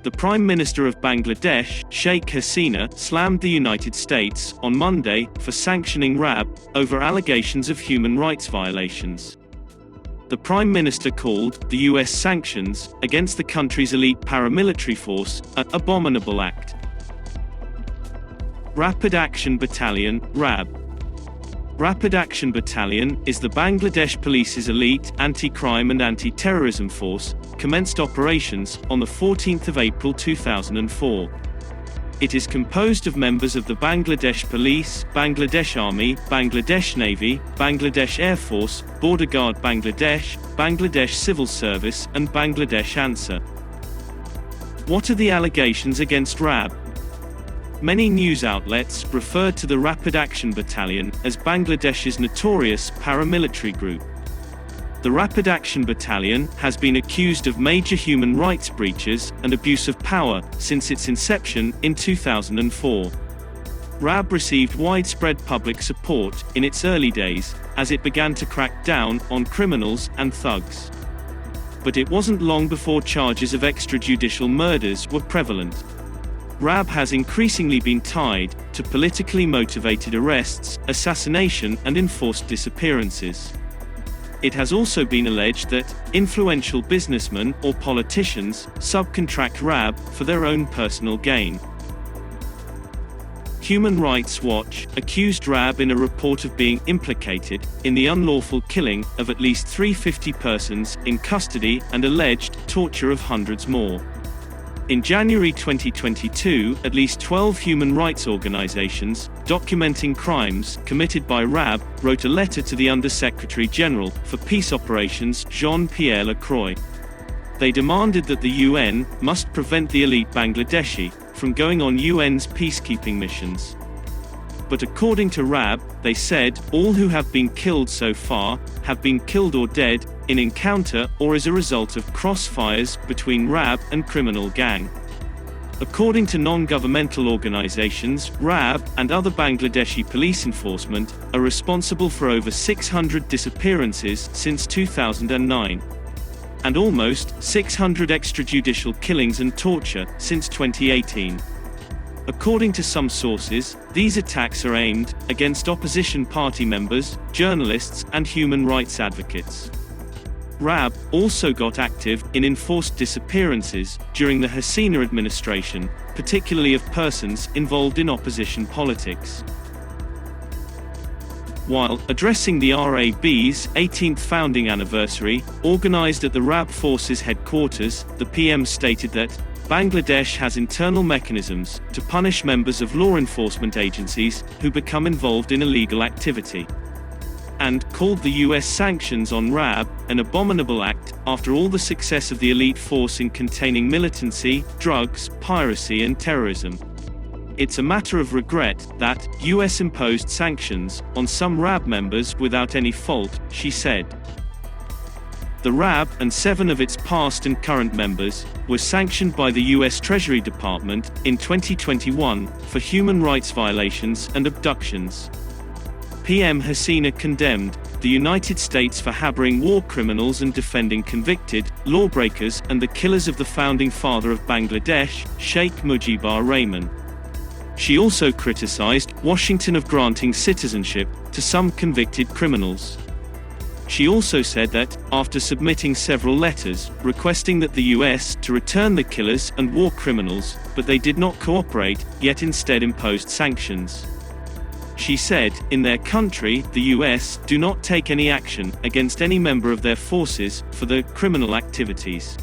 The Prime Minister of Bangladesh, Sheikh Hasina, slammed the United States on Monday for sanctioning RAB over allegations of human rights violations. The Prime Minister called the US sanctions against the country's elite paramilitary force an abominable act. Rapid Action Battalion, RAB. Rapid Action Battalion is the Bangladesh Police's elite anti-crime and anti-terrorism force, commenced operations on the 14th of April 2004. It is composed of members of the Bangladesh Police, Bangladesh Army, Bangladesh Navy, Bangladesh Air Force, Border Guard Bangladesh, Bangladesh Civil Service, and Bangladesh Ansar. What are the allegations against RAB? Many news outlets referred to the Rapid Action Battalion as Bangladesh's notorious paramilitary group. The Rapid Action Battalion has been accused of major human rights breaches and abuse of power since its inception in 2004. RAB received widespread public support in its early days as it began to crack down on criminals and thugs. But it wasn't long before charges of extrajudicial murders were prevalent. RAB has increasingly been tied to politically motivated arrests, assassination, and enforced disappearances. It has also been alleged that influential businessmen or politicians subcontract RAB for their own personal gain. Human Rights Watch accused RAB in a report of being implicated in the unlawful killing of at least 350 persons in custody and alleged torture of hundreds more. In January 2022, at least 12 human rights organizations, documenting crimes committed by RAB, wrote a letter to the Under-Secretary General for Peace Operations, Jean-Pierre Lacroix. They demanded that the UN must prevent the elite Bangladeshi from going on UN's peacekeeping missions. But according to RAB, they said, all who have been killed so far have been killed or dead in encounter or as a result of crossfires between RAB and criminal gang. According to non-governmental organizations, RAB and other Bangladeshi police enforcement are responsible for over 600 disappearances since 2009, and almost 600 extrajudicial killings and torture since 2018. According to some sources, these attacks are aimed against opposition party members, journalists, and human rights advocates. RAB also got active in enforced disappearances during the Hasina administration, particularly of persons involved in opposition politics. While addressing the RAB's 18th founding anniversary, organized at the RAB Forces headquarters, the PM stated that Bangladesh has internal mechanisms to punish members of law enforcement agencies who become involved in illegal activity, and called the US sanctions on RAB an abominable act after all the success of the elite force in containing militancy, drugs, piracy, and terrorism. It's a matter of regret that US imposed sanctions on some RAB members without any fault, she said. The RAB and 7 of its past and current members were sanctioned by the US Treasury Department in 2021 for human rights violations and abductions. PM Hasina condemned the United States for harboring war criminals and defending convicted lawbreakers and the killers of the founding father of Bangladesh, Sheikh Mujibur Rahman. She also criticized Washington of granting citizenship to some convicted criminals. She also said that, after submitting several letters requesting that the US to return the killers and war criminals, but they did not cooperate, yet instead imposed sanctions. She said, in their country, the US do not take any action against any member of their forces for their criminal activities.